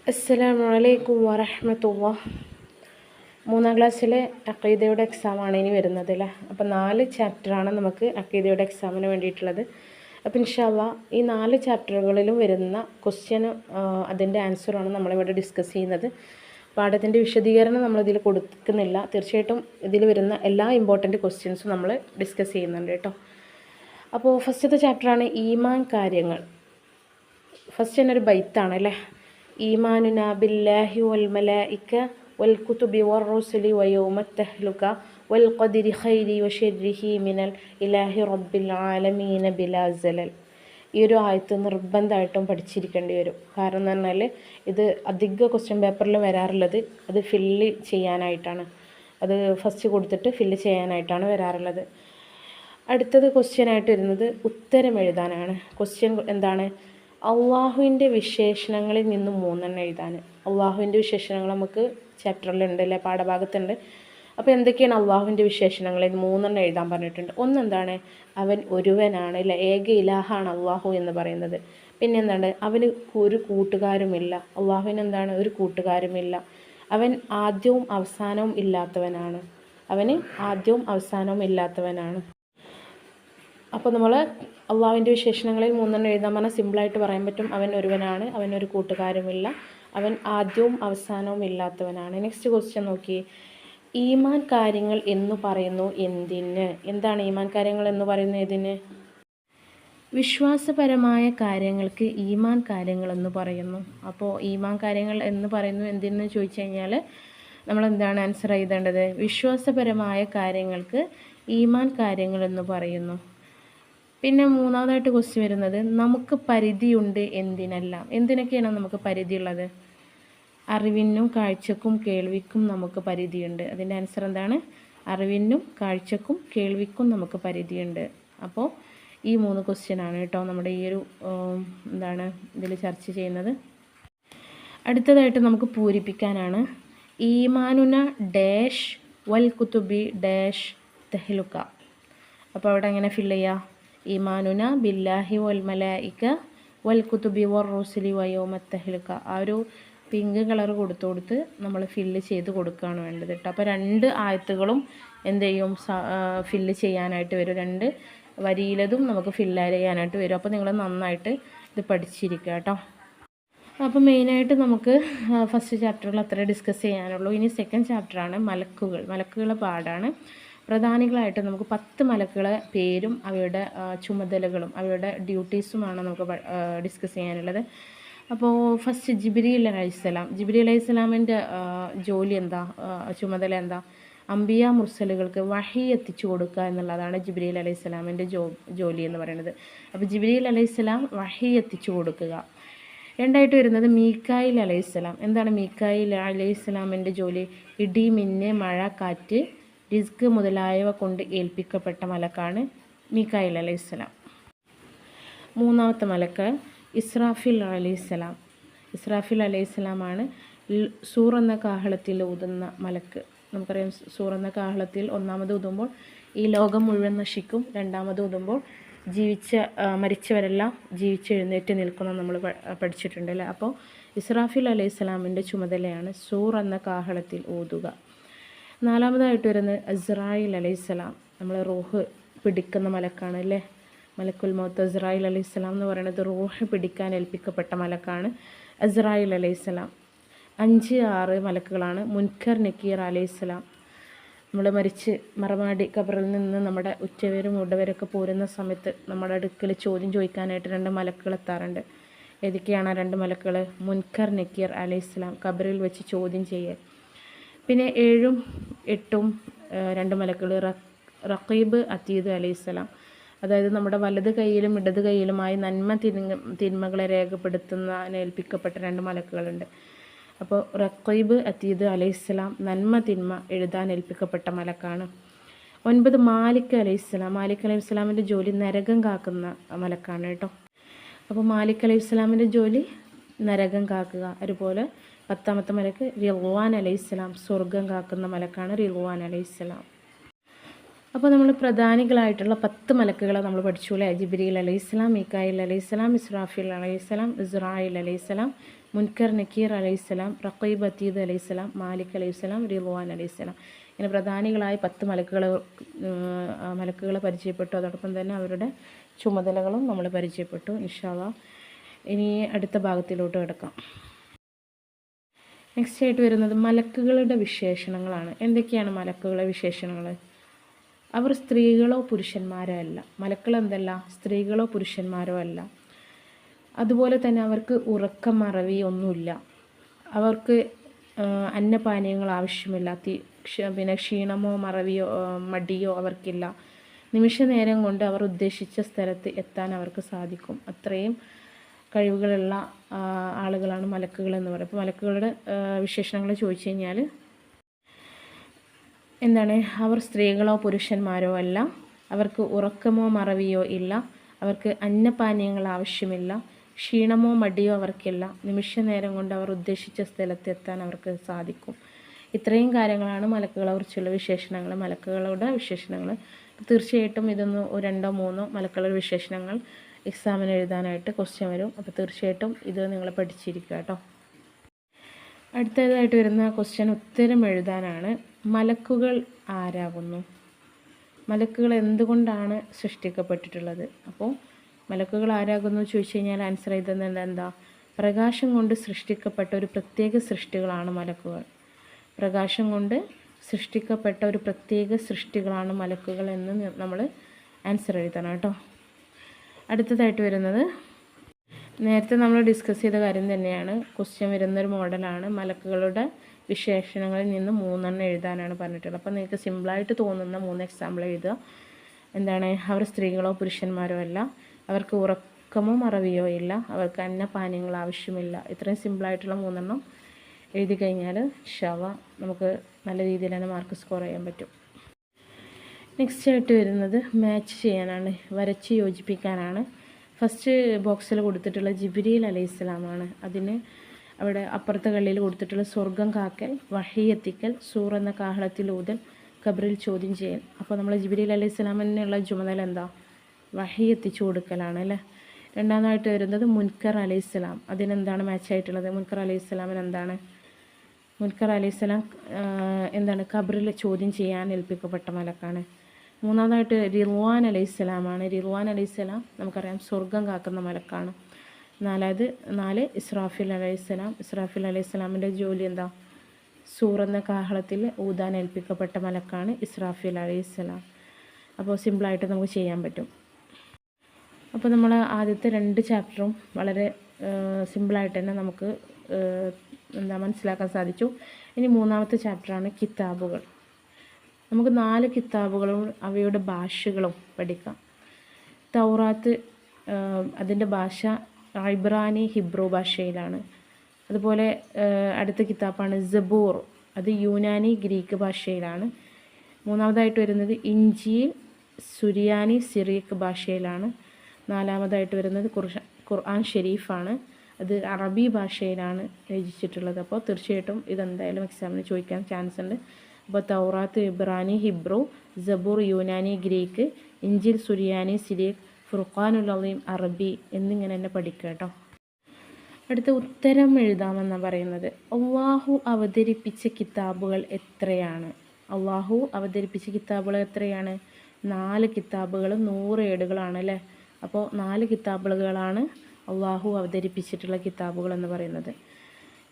അസ്സലാമു അലൈക്കും വറഹ്മത്തുള്ളാഹി. മൂന്നാം ക്ലാസ്സിലെ അഖീദയുടെ എക്സാമാണ് ഇനി വരുന്നത് അല്ലേ. അപ്പോൾ 4 ചാപ്റ്ററാണ് നമുക്ക് അഖീദയുടെ എക്സാമിന് വേണ്ടിയിട്ടുള്ളത്. അപ്പോൾ ഇൻഷാ അല്ലാഹ് ഈ 4 ചാപ്റ്ററുകളിലും വരുന്ന ക്വസ്റ്റ്യനും അതിൻ്റെ ആൻസറുമാണ് നമ്മളിവിടെ ഡിസ്കസ് ചെയ്യുന്നത്. പാഠത്തിൻ്റെ വിശദീകരണം നമ്മളിതിൽ കൊടുക്കുന്നില്ല. തീർച്ചയായിട്ടും ഇതിൽ വരുന്ന എല്ലാ ഇമ്പോർട്ടൻറ്റ് ക്വസ്റ്റ്യൻസും നമ്മൾ ഡിസ്കസ് ചെയ്യുന്നുണ്ട് കേട്ടോ. അപ്പോൾ ഫസ്റ്റത്തെ ചാപ്റ്ററാണ് ഈമാൻ കാര്യങ്ങൾ. ഫസ്റ്റ് തന്നെ ഒരു ബൈത്താണ് അല്ലേ. ഈമാനുന ബില്ലാഹി വൽ മലായിക വൽ കുതുബി വർ റുസുലി വയൗമത് തഹ്ലുക വൽ ഖദരി ഖൈരി വശർരിഹി മിനൽ ഇലാഹി റബ്ബിൽ ആലമീന ബിലാ സലൽ. ഈ ഒരു ആയത്ത് നിർബന്ധമായിട്ടും പഠിച്ചിരിക്കേണ്ടി വരും. കാരണം എന്ന് പറഞ്ഞാൽ ഇത് അധിക ക്വസ്റ്റ്യൻ പേപ്പറിൽ വരാറുള്ളത് അത് ഫില്ല് ചെയ്യാനായിട്ടാണ്. അത് ഫസ്റ്റ് കൊടുത്തിട്ട് ഫില്ല് ചെയ്യാനായിട്ടാണ് വരാറുള്ളത്. അടുത്തത് ക്വസ്റ്റ്യനായിട്ട് വരുന്നത് ഉത്തരം എഴുതാനാണ്. ക്വസ്റ്റ്യൻ എന്താണ്? അള്ളാഹുവിൻ്റെ വിശേഷണങ്ങളിൽ നിന്നും 3 എഴുതാൻ. അള്ളാഹുവിൻ്റെ വിശേഷണങ്ങൾ നമുക്ക് ചാപ്റ്ററിലുണ്ട് അല്ലേ, പാഠഭാഗത്തുണ്ട്. അപ്പോൾ എന്തൊക്കെയാണ് അള്ളാഹുവിൻ്റെ വിശേഷണങ്ങളിൽ 3 എഴുതാൻ പറഞ്ഞിട്ടുണ്ട്. ഒന്നെന്താണ്? അവൻ ഒരുവനാണ് അല്ലേ, ഏക ഇലാഹാണ് അള്ളാഹു എന്ന് പറയുന്നത്. പിന്നെ എന്താണ്? അവന് ഒരു കൂട്ടുകാരുമില്ല. അള്ളാഹുവിന് എന്താണ്? ഒരു കൂട്ടുകാരുമില്ല. അവൻ ആദ്യവും അവസാനവും ഇല്ലാത്തവനാണ്. അവന് ആദ്യവും അവസാനവും ഇല്ലാത്തവനാണ്. അപ്പോൾ നമ്മൾ അള്ളാഹുവിൻ്റെ വിശേഷണങ്ങളിൽ 3 എഴുതാൻ പറഞ്ഞാൽ സിമ്പിളായിട്ട് പറയാൻ പറ്റും. അവൻ ഒരുവനാണ്, അവനൊരു കൂട്ടുകാരുമില്ല, അവൻ ആദ്യവും അവസാനവും ഇല്ലാത്തവനാണ്. നെക്സ്റ്റ് ക്വസ്റ്റ്യൻ നോക്കി. ഈമാൻ കാര്യങ്ങൾ എന്ന് പറയുന്നു എന്തിന്? എന്താണ് ഈമാൻ കാര്യങ്ങൾ എന്ന് പറയുന്നത്? ഇതിന് വിശ്വാസപരമായ കാര്യങ്ങൾക്ക് ഈമാൻ കാര്യങ്ങൾ എന്ന് പറയുന്നു. അപ്പോൾ ഈമാൻ കാര്യങ്ങൾ എന്ന് പറയുന്നു എന്തിനെന്ന് ചോദിച്ചു കഴിഞ്ഞാൽ നമ്മൾ എന്താണ് ആൻസർ എഴുതേണ്ടത്? വിശ്വാസപരമായ കാര്യങ്ങൾക്ക് ഈമാൻ കാര്യങ്ങൾ എന്ന് പറയുന്നു. പിന്നെ മൂന്നാമതായിട്ട് ക്വസ്റ്റ്യൻ വരുന്നത് നമുക്ക് പരിധിയുണ്ട് എന്തിനെല്ലാം? എന്തിനൊക്കെയാണ് നമുക്ക് പരിധിയുള്ളത്? അറിവിനും കാഴ്ചക്കും കേൾവിക്കും നമുക്ക് പരിധിയുണ്ട്. അതിൻ്റെ ആൻസർ എന്താണ്? അറിവിനും കാഴ്ചക്കും കേൾവിക്കും നമുക്ക് പരിധിയുണ്ട്. അപ്പോൾ ഈ 3 ക്വസ്റ്റ്യനാണ് കേട്ടോ നമ്മുടെ ഈ ഒരു എന്താണ് ഇതിൽ ചർച്ച ചെയ്യുന്നത്. അടുത്തതായിട്ട് നമുക്ക് പൂരിപ്പിക്കാനാണ്. ഈമാനുന ഡാഷ് വൽ കുതുബി ഡാഷ് തഹ്ലുക. അപ്പോൾ അവിടെ എങ്ങനെ ഫില്ല് ചെയ്യുക? ഈമാനുന ബില്ലാഹി വൽ മലായിക വൽ കുതുബി വർ റുസുലി വയൗമത് തഹ്ലുക. ആ ഒരു പിങ്ക് കളർ കൊടുത്ത് നമ്മൾ ഫില്ല് ചെയ്ത് കൊടുക്കുകയാണ് വേണ്ടത് കേട്ടോ. അപ്പോൾ 2 ആയത്തുകളും എന്ത് ചെയ്യും? ഫില്ല് ചെയ്യാനായിട്ട് വരും. 2 വരിയിലതും നമുക്ക് ഫില്ല് ചെയ്യാനായിട്ട് വരും. അപ്പോൾ നിങ്ങൾ നന്നായിട്ട് ഇത് പഠിച്ചിരിക്കുക കേട്ടോ. അപ്പോൾ മെയിനായിട്ട് നമുക്ക് ഫസ്റ്റ് ചാപ്റ്ററിൽ അത്രേ ഡിസ്കസ് ചെയ്യാനുള്ളൂ. ഇനി സെക്കൻഡ് ചാപ്റ്ററാണ് മലക്കുകളെ പാടാണ്. പ്രധാനികളായിട്ട് നമുക്ക് 10 മലക്കുകളെ പേരും അവയുടെ ചുമതലകളും അവയുടെ ഡ്യൂട്ടീസുമാണ് നമുക്ക് ഡിസ്കസ് ചെയ്യാനുള്ളത്. അപ്പോൾ ഫസ്റ്റ് ജിബ്രീൽ അലൈഹിസ്സലാമിൻ്റെ ജോലി എന്താ? ചുമതല എന്താ? അംബിയ മുർസലുകൾക്ക് വഹി എത്തിച്ചു കൊടുക്കുക എന്നുള്ളതാണ് ജിബ്രീൽ അലൈഹിസ്സലാമിൻ്റെ ജോലി എന്ന് പറയുന്നത്. അപ്പോൾ ജിബ്രീൽ അലൈഹിസ്സലാം വഹി എത്തിച്ചു കൊടുക്കുക. രണ്ടായിട്ട് വരുന്നത് മീക്കായിൽ അലൈഹിസ്സലാം. എന്താണ് മീക്കായിൽ അലൈഹിസ്സലാമിൻ്റെ ജോലി? ഇടി, മിന്ന്, മഴ, കാറ്റ്, റിസ്ക് മുതലായവ കൊണ്ട് ഏൽപ്പിക്കപ്പെട്ട മലക്കാണ് മീക്കായിൽ അലൈഹിസ്സലാം. മൂന്നാമത്തെ മലക്ക് ഇസ്രാഫിൽ അലൈഹിസ്സലാമാണ് സൂർ എന്ന കാഹളത്തിൽ ഊതുന്ന മലക്ക്. നമുക്കറിയാം സൂർ എന്ന കാഹളത്തിൽ ഒന്നാമത് ഊതുമ്പോൾ ഈ ലോകം മുഴുവൻ നശിക്കും. രണ്ടാമത് ഊതുമ്പോൾ മരിച്ചവരെല്ലാം ജീവിച്ചെഴുന്നേറ്റ് നിൽക്കുന്ന നമ്മൾ പഠിച്ചിട്ടുണ്ട് അല്ലേ. അപ്പോൾ ഇസ്രാഫിൽ അലൈഹിസ്സലാമിൻ്റെ ചുമതലയാണ് സൂർ എന്ന കാഹളത്തിൽ ഊതുക. നാലാമതായിട്ട് വരുന്നത് അസ്റായിൽ അലൈഹിസ്സലാം. നമ്മൾ റൂഹ് പിടിക്കുന്ന മലക്കാണ് അല്ലേ. മലക്കുൽ മൗത്ത് അസ്റായിൽ അലൈഹിസ്സലാം എന്ന് പറയുന്നത് റൂഹ് പിടിക്കാൻ ഏൽപ്പിക്കപ്പെട്ട മലക്കാണ് അസ്റായിൽ അലൈഹിസ്സലാം. 5, 6 മലക്കുകളാണ്. മുൻകർ നക്കീർ അലൈഹിസ്സലാം. നമ്മൾ മരിച്ച് മറമാടി ഖബറിൽ നിന്ന് നമ്മുടെ ഉറ്റവരും ഉടവരൊക്കെ പോരുന്ന സമയത്ത് നമ്മുടെ അടുക്കൽ ചോദ്യം ചോദിക്കാനായിട്ട് 2 മലക്കുകൾ എത്താറുണ്ട്. ഏതൊക്കെയാണ് 2 മലക്കുകൾ? മുൻകർ നക്കീർ അലൈഹിസ്സലാം, ഖബറിൽ വെച്ച് ചോദ്യം ചെയ്യൽ. പിന്നെ 7ഉം 8ഉം 2 മലക്കുകൾ റഖീബ് അതീദ് അലൈഹിസ്സലാം. അതായത് നമ്മുടെ വലത് കൈയിലും ഇടത് കൈയിലുമായി നന്മ തിന്മകളെ രേഖപ്പെടുത്തുന്ന ഏൽപ്പിക്കപ്പെട്ട 2 മലക്കുകളുണ്ട്. അപ്പോൾ റഖീബ് അതീദ് അലൈഹിസ്സലാം നന്മ തിന്മ എഴുതാൻ ഏൽപ്പിക്കപ്പെട്ട മലക്കാണ്. 9 മാലിക് അലൈഹിസ്സലാമിൻ്റെ ജോലി നരകം കാക്കുന്ന മലക്കാണ് കേട്ടോ. അപ്പോൾ മാലിക് അലൈഹിസ്സലാമിൻ്റെ ജോലി നരകം കാക്കുക. അതുപോലെ 10ാമത്തെ മലക്ക് റിദ്വാൻ അലൈഹിസ്സലാം, സ്വർഗം കാക്കുന്ന മലക്കാണ് റിദ്വാൻ അലൈഹിസ്സലാം. അപ്പോൾ നമ്മൾ പ്രധാനികളായിട്ടുള്ള 10 മലക്കുകളെ നമ്മൾ പഠിച്ചു അല്ലേ. ജിബ്രീൽ അലൈഹിസ്സലാം, മീക്കായിൽ അലൈഹിസ്സലാം, ഇസ്രാഫീൽ അലൈഹിസ്സലാം, ഇസ്രായിൽ അലൈഹിസ്സലാം, മുൻകർ നക്കീർ അലൈഹിസ്സലാം, റഖീബ് അതീദ് അലൈഹിസ്സലാം, മാലിക് അലൈഹിസ്സലാം, റിദ്വാൻ അലൈഹിസ്സലാം. ഇങ്ങനെ പ്രധാനികളായ 10 മലക്കുകളെ പരിചയപ്പെട്ടു. അതോടൊപ്പം തന്നെ അവരുടെ ചുമതലകളും നമ്മൾ പരിചയപ്പെട്ടു. ഇൻഷാ അല്ലാഹ് ഇനി അടുത്ത ഭാഗത്തിലോട്ട് കിടക്കാം. നെക്സ്റ്റ് ആയിട്ട് വരുന്നത് മലക്കുകളുടെ വിശേഷണങ്ങളാണ്. എന്തൊക്കെയാണ് മലക്കുകളുടെ വിശേഷണങ്ങൾ? അവർ സ്ത്രീകളോ പുരുഷന്മാരോ അല്ല. മലക്കൾ എന്തല്ല, സ്ത്രീകളോ പുരുഷന്മാരോ അല്ല. അതുപോലെ തന്നെ അവർക്ക് ഉറക്കം മറവി ഒന്നുമില്ല. അവർക്ക് അന്നപാനീയങ്ങൾ ആവശ്യമില്ല. പിന്നെ ക്ഷീണമോ മറവിയോ മടിയോ അവർക്കില്ല. നിമിഷ നേരം കൊണ്ട് അവർ ഉദ്ദേശിച്ച സ്ഥലത്ത് എത്താൻ അവർക്ക് സാധിക്കും. അത്രയും കഴിവുകളുള്ള ആളുകളാണ് മലക്കുകൾ എന്ന് പറയുന്നത്. അപ്പോൾ മലക്കുകളുടെ വിശേഷണങ്ങൾ ചോദിച്ചു കഴിഞ്ഞാൽ എന്താണ്? അവർ സ്ത്രീകളോ പുരുഷന്മാരോ അല്ല. അവർക്ക് ഉറക്കമോ മറവിയോ ഇല്ല. അവർക്ക് അന്നപാനീയങ്ങൾ ആവശ്യമില്ല. ക്ഷീണമോ മടിയോ അവർക്കില്ല. നിമിഷ നേരം കൊണ്ട് അവർ ഉദ്ദേശിച്ച സ്ഥലത്ത് എത്താൻ അവർക്ക് സാധിക്കും. ഇത്രയും കാര്യങ്ങളാണ് മലക്കുകളെ കുറിച്ചുള്ള വിശേഷണങ്ങൾ, മലക്കുകളുടെ വിശേഷണങ്ങൾ. തീർച്ചയായിട്ടും ഇതൊന്ന് 2 3 മലക്കുകളുടെ വിശേഷണങ്ങൾ എക്സാമിന് എഴുതാനായിട്ട് ക്വസ്റ്റ്യൻ വരും. അപ്പോൾ തീർച്ചയായിട്ടും ഇത് നിങ്ങൾ പഠിച്ചിരിക്കുക കേട്ടോ. അടുത്തതായിട്ട് വരുന്ന ക്വസ്റ്റ്യൻ ഉത്തരം എഴുതാനാണ്. മലക്കുകൾ ആരാകുന്നു? മലക്കുകൾ എന്തുകൊണ്ടാണ് സൃഷ്ടിക്കപ്പെട്ടിട്ടുള്ളത്? അപ്പോൾ മലക്കുകൾ ആരാകുന്നു ചോദിച്ചു കഴിഞ്ഞാൽ ആൻസർ ചെയ്തത് എന്താ? പ്രകാശം കൊണ്ട് സൃഷ്ടിക്കപ്പെട്ട ഒരു പ്രത്യേക സൃഷ്ടികളാണ് മലക്കുകൾ. പ്രകാശം കൊണ്ട് സൃഷ്ടിക്കപ്പെട്ട ഒരു പ്രത്യേക സൃഷ്ടികളാണ് മലക്കുകൾ എന്ന് നമ്മൾ ആൻസർ എഴുതണം കേട്ടോ. അടുത്തതായിട്ട് വരുന്നത് നേരത്തെ നമ്മൾ ഡിസ്കസ് ചെയ്ത കാര്യം തന്നെയാണ്. ക്വസ്റ്റ്യൻ വരുന്നൊരു മോഡലാണ്. മലക്കുകളുടെ വിശേഷണങ്ങളിൽ നിന്ന് 3 എഴുതാനാണ് പറഞ്ഞിട്ടുള്ളത്. അപ്പോൾ നിങ്ങൾക്ക് സിമ്പിളായിട്ട് തോന്നുന്ന 3 എക്സാമ്പിൾ എഴുതുക. എന്താണ്? അവർ സ്ത്രീകളോ പുരുഷന്മാരോ അല്ല. അവർക്ക് ഉറക്കമോ മറവിയോ ഇല്ല. അവർക്ക് അന്നപാനീയങ്ങൾ ആവശ്യമില്ല. ഇത്രയും സിമ്പിളായിട്ടുള്ള 3 എഴുതി കഴിഞ്ഞാൽ ഇൻഷാ അല്ലാഹ് നമുക്ക് നല്ല രീതിയിൽ തന്നെ മാർക്ക് സ്കോർ ചെയ്യാൻ പറ്റും. നെക്സ്റ്റ് ആയിട്ട് വരുന്നത് മാച്ച് ചെയ്യാനാണ്, വരച്ച് യോജിപ്പിക്കാനാണ്. ഫസ്റ്റ് ബോക്സിൽ കൊടുത്തിട്ടുള്ള ജിബ്രീൽ അലൈഹിസ്സലാമാണ്. അതിന് അവിടെ അപ്പുറത്തെ കള്ളിയിൽ കൊടുത്തിട്ടുള്ള സ്വർഗം കാക്കൽ, വഹി എത്തിക്കൽ, സൂർ എന്ന കാഹളത്തിലൂതൽ, ഖബറിൽ ചോദ്യം ചെയ്യൽ. അപ്പോൾ നമ്മൾ ജിബ്രീൽ അലൈഹിസ്സലാമിനുള്ള ചുമതല എന്താ? വഹി എത്തിച്ചു കൊടുക്കലാണ് അല്ലേ. രണ്ടാമതായിട്ട് വരുന്നത് മുൻകർ അലൈഹിസ്സലാം. അതിനെന്താണ് മാച്ച് ആയിട്ടുള്ളത്? മുൻകർ അലൈഹിസ്സലാമിന് എന്താണ്? മുൻകർ അലൈഹിസ്സലാം എന്താണ്? ഖബറിൽ ചോദ്യം ചെയ്യാൻ ഏൽപ്പിക്കപ്പെട്ട മലക്കാണ്. മൂന്നാമതായിട്ട് റിദ്വാൻ അലൈഹിസ്സലാമാണ്. റിദ്വാൻ അലൈഹിസ്സലാം നമുക്കറിയാം സ്വർഗം കാക്കുന്ന മലക്കാണ്. 4 ഇസ്രാഫിൽ അലൈഹിസ്സലാം. ഇസ്രാഫിൽ അലൈഹിസ്സലാമിൻ്റെ ജോലി എന്താ? സൂർ എന്ന കാഹളത്തിൽ ഊതാൻ ഏൽപ്പിക്കപ്പെട്ട മലക്കാണ് ഇസ്രാഫിൽ അലൈഹിസ്സലാം. അപ്പോൾ സിമ്പിളായിട്ട് നമുക്ക് ചെയ്യാൻ പറ്റും. അപ്പോൾ നമ്മൾ ആദ്യത്തെ 2 ചാപ്റ്ററും വളരെ സിമ്പിളായിട്ട് തന്നെ നമുക്ക് മനസ്സിലാക്കാൻ സാധിച്ചു. ഇനി 3ാമത്തെ ചാപ്റ്ററാണ് കിതാബുകൾ. നമുക്ക് 4 കിതാബുകളും അവയുടെ ഭാഷകളും പഠിക്കാം. തൗറാത്ത് അതിൻ്റെ ഭാഷ ഇബ്രാനി ഹിബ്രു ഭാഷയിലാണ്. അതുപോലെ അടുത്ത കിതാബാണ് സബൂർ. അത് യൂനാനി ഗ്രീക്ക് ഭാഷയിലാണ്. മൂന്നാമതായിട്ട് വരുന്നത് ഇഞ്ചീൽ സുറിയാനി സിറിയക്ക് ഭാഷയിലാണ്. 4ാമതായിട്ട് വരുന്നത് ഖുർആൻ ഷരീഫാണ്. അത് അറബി ഭാഷയിലാണ് രചിച്ചിട്ടുള്ളത്. അപ്പോൾ തീർച്ചയായിട്ടും ഇതെന്തായാലും എക്സാമിന് ചോദിക്കാൻ ചാൻസ് ഉണ്ട്. അപ്പോൾ തൗറാത്ത് ഇബ്രാനി ഹിബ്രു, സബൂർ യൂനാനി ഗ്രീക്ക്, ഇഞ്ചിൽ സുറിയാനി സിറിയക്, ഫുർഖാനുൽ അളീം അറബി എന്നിങ്ങനെ തന്നെ പഠിക്കുക കേട്ടോ. അടുത്ത ഉത്തരം എഴുതാമെന്നാണ് പറയുന്നത്. അള്ളാഹു അവതരിപ്പിച്ച കിതാബുകൾ എത്രയാണ്? അള്ളാഹു അവതരിപ്പിച്ച കിതാബുകൾ എത്രയാണ്? 4 കിതാബുകൾ 100 ഏടുകളാണ് അല്ലേ. അപ്പോൾ 4 കിതാബുകളാണ് അള്ളാഹു അവതരിപ്പിച്ചിട്ടുള്ള കിതാബുകൾ എന്ന് പറയുന്നത്.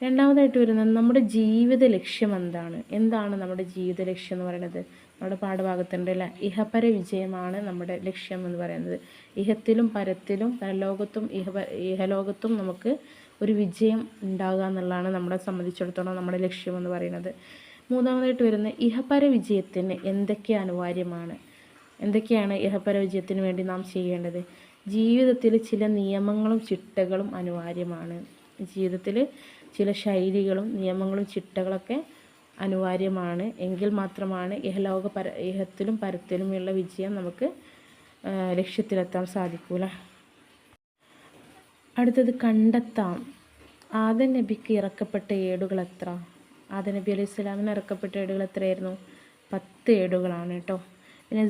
രണ്ടാമതായിട്ട് വരുന്നത് നമ്മുടെ ജീവിത ലക്ഷ്യം എന്താണ്? എന്താണ് നമ്മുടെ ജീവിത ലക്ഷ്യം എന്ന് പറയുന്നത്? നമ്മുടെ പാഠഭാഗത്തുണ്ട് അല്ലേ. ഇഹപര വിജയമാണ് നമ്മുടെ ലക്ഷ്യം എന്ന് പറയുന്നത്. ഇഹത്തിലും പരത്തിലും പരലോകത്തും ഇഹലോകത്തും നമുക്ക് ഒരു വിജയം ഉണ്ടാകുക എന്നുള്ളതാണ് നമ്മളെ സംബന്ധിച്ചിടത്തോളം നമ്മുടെ ലക്ഷ്യം എന്ന് പറയുന്നത്. മൂന്നാമതായിട്ട് വരുന്ന ഇഹപര വിജയത്തിന് എന്തൊക്കെ അനിവാര്യമാണ്? എന്തൊക്കെയാണ് ഇഹപര വിജയത്തിന് വേണ്ടി നാം ചെയ്യേണ്ടത്? ജീവിതത്തിൽ ചില നിയമങ്ങളും ചിട്ടകളും അനിവാര്യമാണ്. ജീവിതത്തിൽ ചില ശൈലികളും നിയമങ്ങളും ചിട്ടകളൊക്കെ അനിവാര്യമാണ്. എങ്കിൽ മാത്രമാണ് ഇഹത്തിലും പരത്തിലുമുള്ള വിജയം നമുക്ക് ലക്ഷ്യത്തിലെത്താൻ സാധിക്കൂല. അടുത്തത് കണ്ടെത്താം. ആദം നബിക്ക് ഇറക്കപ്പെട്ട ഏടുകൾ എത്ര? ആദം നബി അലൈഹി സ്വലാമിന് ഇറക്കപ്പെട്ട ഏടുകൾ എത്രയായിരുന്നു? 10 ഏടുകളാണ് കേട്ടോ. പിന്നെ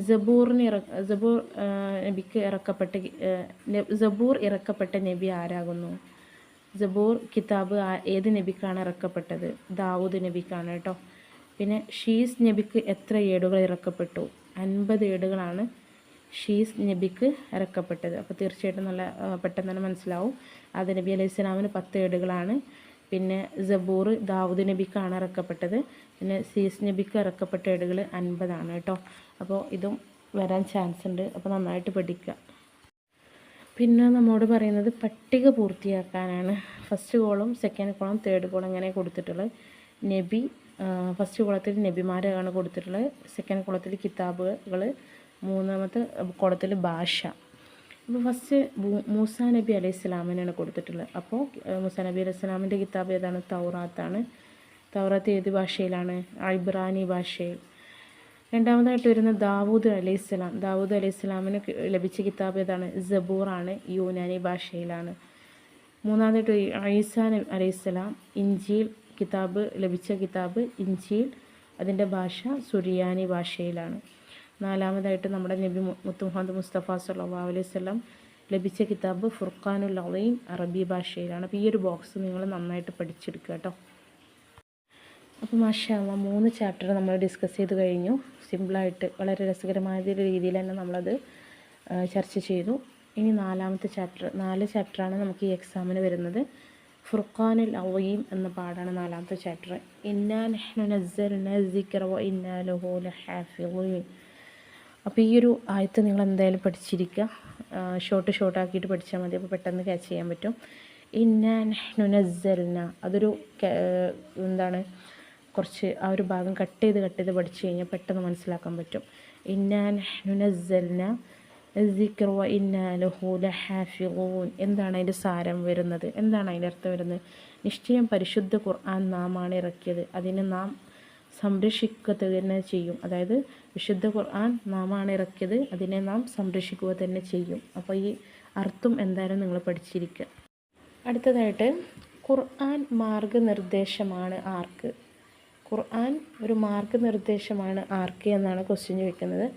സബൂർ ഇറക്കപ്പെട്ട നബി ആരാകുന്നു? സബൂർ കിതാബ് ഏത് നബിക്കാണ് ഇറക്കപ്പെട്ടത്? ദാവൂദ് നബിക്കാണ് കേട്ടോ. പിന്നെ ഷീസ് നബിക്ക് എത്ര ഏടുകൾ ഇറക്കപ്പെട്ടു? 50 ഏടുകളാണ് ഷീസ് നബിക്ക് ഇറക്കപ്പെട്ടത്. അപ്പോൾ തീർച്ചയായിട്ടും നല്ല പെട്ടെന്ന് തന്നെ മനസ്സിലാവും. ആദം നബി അലൈഹി സ്വലാമിന് 10 ഏടുകളാണ്. പിന്നെ സബൂർ ദാവൂദ് നബിക്കാണ് ഇറക്കപ്പെട്ടത്. പിന്നെ ഷീസ് നബിക്ക് ഇറക്കപ്പെട്ട ഏടുകൾ 50 കേട്ടോ. അപ്പോൾ ഇതും വരാൻ ചാൻസ് ഉണ്ട്. അപ്പോൾ നന്നായിട്ട് പഠിക്കുക. പിന്നെ നമ്മോട് പറയുന്നത് പട്ടിക പൂർത്തിയാക്കാനാണ്. First column, second column, third column ഇങ്ങനെ കൊടുത്തിട്ടുള്ളത്. നബി ഫസ്റ്റ് കോളത്തിൽ നബിമാരാണ് കൊടുത്തിട്ടുള്ളത്. സെക്കൻഡ് കോളത്തിൽ കിതാബുകൾ, മൂന്നാമത്തെ കോളത്തിൽ ഭാഷ. അപ്പോൾ ഫസ്റ്റ് മൂസാ നബി അലൈഹി സ്വലാമിനാണ് കൊടുത്തിട്ടുള്ളത്. അപ്പോൾ മൂസാ നബി അലൈഹി സ്വലാമിൻ്റെ കിതാബ് ഏതാണ്? തൗറാത്താണ്. തൗറാത്ത് ഏത് ഭാഷയിലാണ്? ഇബ്രാനി ഭാഷയിൽ. രണ്ടാമതായിട്ട് വരുന്ന ദാവൂദ് അലൈഹി സ്വലാം. ദാവൂദ് അലൈഹി സ്വലാമിന് ലഭിച്ച കിതാബ് ഏതാണ്? സബൂറാണ്. യൂനാനി ഭാഷയിലാണ്. മൂന്നാമതായിട്ട് ഈസാ അലൈഹി സ്വലാം ഇഞ്ചീൽ കിതാബ് ലഭിച്ച കിതാബ് ഇഞ്ചീൽ, അതിൻ്റെ ഭാഷ സുറിയാനി ഭാഷയിലാണ്. നാലാമതായിട്ട് നമ്മുടെ നബി മുഹമ്മദ് മുസ്തഫ സല്ലല്ലാഹു അലൈഹി വസല്ലം ലഭിച്ച കിതാബ് ഫുർഖാനുൽ അളീം, അറബി ഭാഷയിലാണ്. അപ്പോൾ ഈ ഒരു ബോക്സ് നിങ്ങൾ നന്നായിട്ട് പഠിച്ചെടുക്കുക കേട്ടോ. അപ്പോൾ മാഷാ അല്ലാഹ് 3 ചാപ്റ്റർ നമ്മൾ ഡിസ്കസ് ചെയ്ത് കഴിഞ്ഞു. സിമ്പിളായിട്ട് വളരെ രസകരമായ രീതിയിൽ തന്നെ നമ്മളത് ചർച്ച ചെയ്തു. ഇനി 4 ചാപ്റ്ററാണ് നമുക്ക് ഈ എക്സാമിന് വരുന്നത്. ഫുർഖാനുൽ അളീം എന്ന പാഠാണ് 4ാമത്തെ ചാപ്റ്റർ. ഇന്നാ നഹ്നു നസ്സൽനാ സിക്റ വ ഇന്നാ ലഹു ലഹാഫിളൂൻ. അപ്പോൾ ഈ ഒരു ആയത്ത് നിങ്ങൾ എന്തായാലും പഠിച്ചിരിക്കുക. ഷോർട്ടാക്കിയിട്ട് പഠിച്ചാൽ മതി. അപ്പോൾ പെട്ടെന്ന് ക്യാച്ച് ചെയ്യാൻ പറ്റും. ഇന്നാ നഹ്നു നസ്സൽനാ, അതൊരു എന്താണ്, കുറച്ച് ആ ഒരു ഭാഗം കട്ട് ചെയ്ത് പഠിച്ചു കഴിഞ്ഞാൽ പെട്ടെന്ന് മനസ്സിലാക്കാൻ പറ്റും. ഇന്നാ നഹ്നു നസ്സൽനാ സിക്റ വ ഇന്നാ ലഹു ലഹാഫിളൂൻ. എന്താണ് അതിൻ്റെ സാരം വരുന്നത്? എന്താണ് അതിൻ്റെ അർത്ഥം വരുന്നത്? നിശ്ചയം പരിശുദ്ധ ഖുർആൻ നാം ആണ് ഇറക്കിയത്, അതിനെ നാം സംരക്ഷിക്കുക തന്നെ ചെയ്യും. അതായത് വിശുദ്ധ ഖുർആൻ നാം ആണ് ഇറക്കിയത്, അതിനെ നാം സംരക്ഷിക്കുക തന്നെ ചെയ്യും. അപ്പോൾ ഈ അർത്ഥം എന്തായാലും നിങ്ങൾ പഠിച്ചിരിക്കുക. അടുത്തതായിട്ട് ഖുർആൻ മാർഗനിർദ്ദേശമാണ് ആർക്ക്? ഖുർആൻ ഒരു മാർഗനിർദ്ദേശമാണ് ആർക്ക് എന്നാണ് ക്വസ്റ്റ്യൻ ചോദിക്കുന്നത്.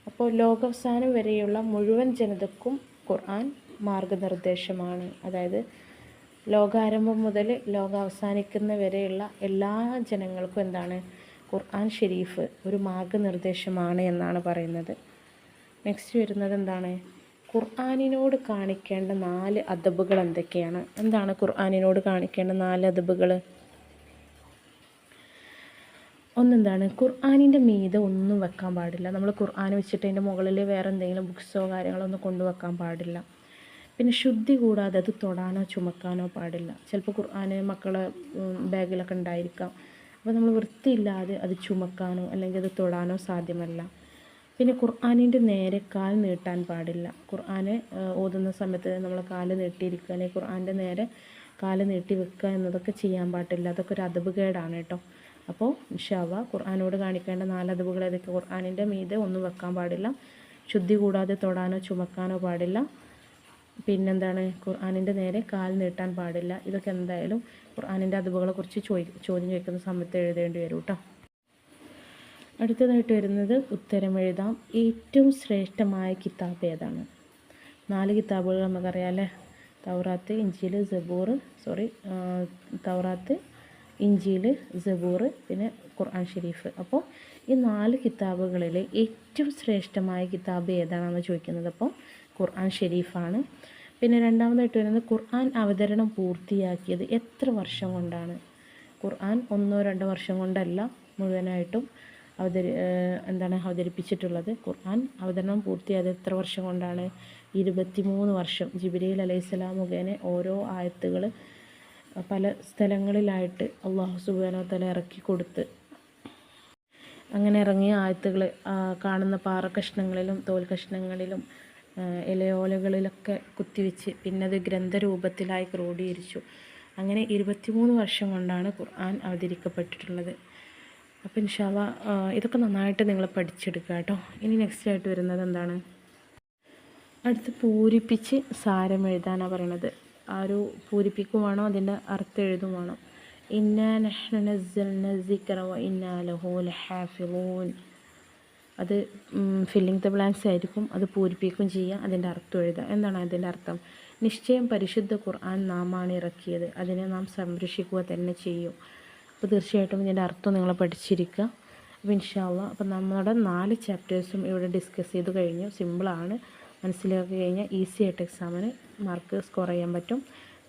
അപ്പോൾ ലോകാവസാനം വരെയുള്ള മുഴുവൻ ജനതക്കും ഖുർആൻ മാർഗനിർദ്ദേശമാണ്. അതായത് ലോകാരംഭം മുതൽ ലോകാവസാനിക്കുന്ന വരെയുള്ള എല്ലാ ജനങ്ങൾക്കും എന്താണ്? ഖുർആൻ ഷരീഫ് ഒരു മാർഗനിർദ്ദേശമാണ് എന്നാണ് പറയുന്നത്. നെക്സ്റ്റ് വരുന്നത് എന്താണ്? ഖുർആനിനോട് കാണിക്കേണ്ട 4 അദബുകൾ എന്തൊക്കെയാണ്? എന്താണ് ഖുർആനിനോട് കാണിക്കേണ്ട 4 അദബുകൾ? ഒന്നെന്താണ്? ഖുർആനിൻ്റെ മീതെ ഒന്നും വെക്കാൻ പാടില്ല. നമ്മൾ ഖുർആൻ വെച്ചിട്ട് അതിൻ്റെ മുകളിൽ വേറെ എന്തെങ്കിലും ബുക്സോ കാര്യങ്ങളോ ഒന്നും കൊണ്ടുവെക്കാൻ പാടില്ല. പിന്നെ ശുദ്ധി കൂടാതെ അത് തൊടാനോ ചുമക്കാനോ പാടില്ല. ചിലപ്പോൾ ഖുർആൻ മക്കളെ ബാഗിലൊക്കെ ഉണ്ടായിരിക്കാം. അപ്പോൾ നമ്മൾ വൃത്തിയില്ലാതെ അത് ചുമക്കാനോ അല്ലെങ്കിൽ അത് തൊടാനോ സാധ്യമല്ല. പിന്നെ ഖുർആനിൻ്റെ നേരെ കാൽ നീട്ടാൻ പാടില്ല. ഖുർആൻ ഓതുന്ന സമയത്ത് നമ്മൾ കാല് നീട്ടിയിരിക്കുക, അല്ലെങ്കിൽ ഖുർആൻ്റെ നേരെ കാല് നീട്ടി വെക്കുക എന്നതൊക്കെ ചെയ്യാൻ പാടില്ല. അതൊക്കെ ഒരു അദബുകേടാണ് കേട്ടോ. അപ്പോൾ ഇൻഷാ അല്ലാഹ് ഖുർആനോട് കാണിക്കേണ്ട 4 അദബുകൾ ഏതൊക്കെ? ഖുർആനിൻ്റെ മീതെ ഒന്നും വെക്കാൻ പാടില്ല, ശുദ്ധി കൂടാതെ തൊടാനോ ചുമക്കാനോ പാടില്ല, പിന്നെന്താണ്? ഖുർആനിൻ്റെ നേരെ കാൽ നീട്ടാൻ പാടില്ല. ഇതൊക്കെ എന്തായാലും ഖുർആനിൻ്റെ അദബുകളെ കുറിച്ച് ചോദ്യം ചോദിക്കുന്ന സമയത്ത് എഴുതേണ്ടി വരും കേട്ടോ. അടുത്തതായിട്ട് വരുന്നത് ഉത്തരം എഴുതാം. ഏറ്റവും ശ്രേഷ്ഠമായ കിതാബ് ഏതാണ്? 4 കിതാബുകൾ നമുക്കറിയാം അല്ലേ? തൗറാത്ത്, ഇഞ്ചീൽ, സബൂർ, തൗറാത്ത്, ഇഞ്ചീൽ, സബൂർ, പിന്നെ ഖുർആൻ ഷരീഫ്. അപ്പോൾ ഈ 4 കിതാബുകളിൽ ഏറ്റവും ശ്രേഷ്ഠമായ കിതാബ് ഏതാണെന്ന് ചോദിക്കുന്നത്. അപ്പോൾ ഖുർആൻ ഷരീഫാണ്. പിന്നെ രണ്ടാമതായിട്ട് വരുന്നത് ഖുർആൻ അവതരണം പൂർത്തിയാക്കിയത് എത്ര വർഷം കൊണ്ടാണ്? ഖുർആൻ 1-2 വർഷം കൊണ്ടല്ല മുഴുവനായിട്ടും അവതരിപ്പിച്ചിട്ടുള്ളത്. ഖുർആൻ അവതരണം പൂർത്തിയായത് എത്ര വർഷം കൊണ്ടാണ്? 23 വർഷം. ജിബ്രീൽ അലൈഹിസ്സലാം മുഖേന ഓരോ ആയത്തുകൾ പല സ്ഥലങ്ങളിലായിട്ട് അല്ലാഹു സുബ്ഹാനഹു വ തആല ഇറക്കി കൊടുത്ത്, അങ്ങനെ ഇറങ്ങിയ ആയത്തുകൾ കാണുന്ന പാറക്കഷ്ണങ്ങളിലും തോൽ കഷ്ണങ്ങളിലും ഇലയോലകളിലൊക്കെ കുത്തിവെച്ച് പിന്നെ അത് ഗ്രന്ഥരൂപത്തിലായി ക്രോഡീകരിച്ചു. അങ്ങനെ 23 വർഷം കൊണ്ടാണ് ഖുർആൻ അവതരിക്കപ്പെട്ടിട്ടുള്ളത്. അപ്പോൾ ഇൻഷാ അല്ലാഹ് ഇതൊക്കെ നന്നായിട്ട് നിങ്ങൾ പഠിച്ചെടുക്കുക കേട്ടോ. ഇനി നെക്സ്റ്റ് ആയിട്ട് വരുന്നത് എന്താണ്? അടുത്ത് പൂരിപ്പിച്ച് സാരം എഴുതാനാണ് പറയണത്. ആ ഒരു പൂരിപ്പിക്കും വേണം, അതിൻ്റെ അർത്ഥം എഴുതും വേണം. ഇന്നാ നഹ്നു നസ്സൽനാ സിക്റ വ ഇന്നാ ലഹു ലഹാഫിളൂൻ. അത് ഫില്ലിംഗ് ദ ബ്ലാങ്ക്സ് ആയിരിക്കും. അത് പൂരിപ്പിക്കുകയും ചെയ്യുക, അതിൻ്റെ അർത്ഥം എഴുതുക. എന്താണ് അതിൻ്റെ അർത്ഥം? നിശ്ചയം പരിശുദ്ധ ഖുർആൻ നാമാണ് ഇറക്കിയത്, അതിനെ നാം സംരക്ഷിക്കുക തന്നെ ചെയ്യും. അപ്പോൾ തീർച്ചയായിട്ടും ഇതിൻ്റെ അർത്ഥം നിങ്ങൾ പഠിച്ചിരിക്കുക. അപ്പോൾ ഇൻഷാ അല്ലാഹ് അപ്പോൾ നമ്മുടെ 4 ചാപ്റ്റേഴ്സും ഇവിടെ ഡിസ്കസ് ചെയ്ത് കഴിഞ്ഞു. സിമ്പിളാണ്, മനസ്സിലാക്കി കഴിഞ്ഞാൽ ഈസി ആയിട്ട് എക്സാമിന് മാർക്ക് സ്കോർ ചെയ്യാൻ പറ്റും.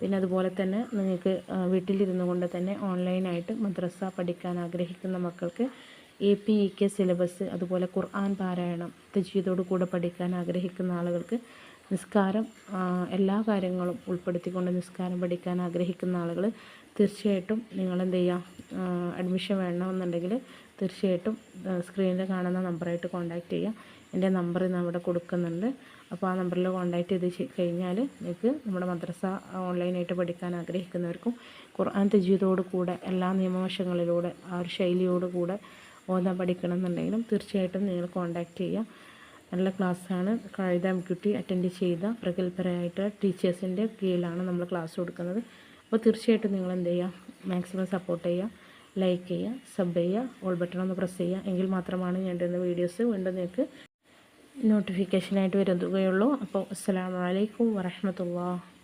പിന്നെ അതുപോലെ തന്നെ നിങ്ങൾക്ക് വീട്ടിലിരുന്നു കൊണ്ട് തന്നെ ഓൺലൈനായിട്ട് മദ്രസ പഠിക്കാൻ ആഗ്രഹിക്കുന്ന മക്കൾക്ക് APEK സിലബസ്, അതുപോലെ ഖുർആൻ പാരായണം തജ്വീദോട് കൂടെ പഠിക്കാൻ ആഗ്രഹിക്കുന്ന ആളുകൾക്ക് നിസ്കാരം, എല്ലാ കാര്യങ്ങളും ഉൾപ്പെടുത്തിക്കൊണ്ട് നിസ്കാരം പഠിക്കാൻ ആഗ്രഹിക്കുന്ന ആളുകൾ തീർച്ചയായിട്ടും നിങ്ങളെന്ത് ചെയ്യുക, അഡ്മിഷൻ വേണമെന്നുണ്ടെങ്കിൽ തീർച്ചയായിട്ടും സ്ക്രീനിൽ കാണുന്ന നമ്പറായിട്ട് കോൺടാക്റ്റ് ചെയ്യുക. എൻ്റെ നമ്പർ ഇന്ന് അവിടെ കൊടുക്കുന്നുണ്ട്. അപ്പോൾ ആ നമ്പറിൽ കോൺടാക്റ്റ് ചെയ്ത് കഴിഞ്ഞാൽ നിങ്ങൾക്ക് നമ്മുടെ മദ്രസ ഓൺലൈനായിട്ട് പഠിക്കാൻ ആഗ്രഹിക്കുന്നവർക്കും ഖുർആൻ തജ്വീദോട് കൂടെ എല്ലാ നിയമവശങ്ങളിലൂടെ ആ ഒരു ശൈലിയോട് കൂടെ ഓതാൻ പഠിക്കണം എന്നുണ്ടെങ്കിലും തീർച്ചയായിട്ടും നിങ്ങൾ കോൺടാക്റ്റ് ചെയ്യുക. നല്ല ക്ലാസ്സാണ്. ഖായിദ MQT അറ്റൻഡ് ചെയ്ത പ്രഗത്ഭരായിട്ടുള്ള ടീച്ചേഴ്സിൻ്റെ കീഴിലാണ് നമ്മൾ ക്ലാസ് കൊടുക്കുന്നത്. അപ്പോൾ തീർച്ചയായിട്ടും നിങ്ങൾ എന്ത് ചെയ്യുക, മാക്സിമം സപ്പോർട്ട് ചെയ്യുക, ലൈക്ക് ചെയ്യുക, സബ് ചെയ്യുക, ഓൾ ബട്ടൺ ഒന്ന് പ്രസ് ചെയ്യുക. എങ്കിൽ മാത്രമാണ് ഞാൻ ഇടുന്ന വീഡിയോസ് വീണ്ടും നിങ്ങൾക്ക് നോട്ടിഫിക്കേഷനായിട്ട് വരുകയുള്ളൂ. അപ്പോൾ അസ്സലാമു അലൈക്കും വറഹ്മത്തുള്ളാഹി.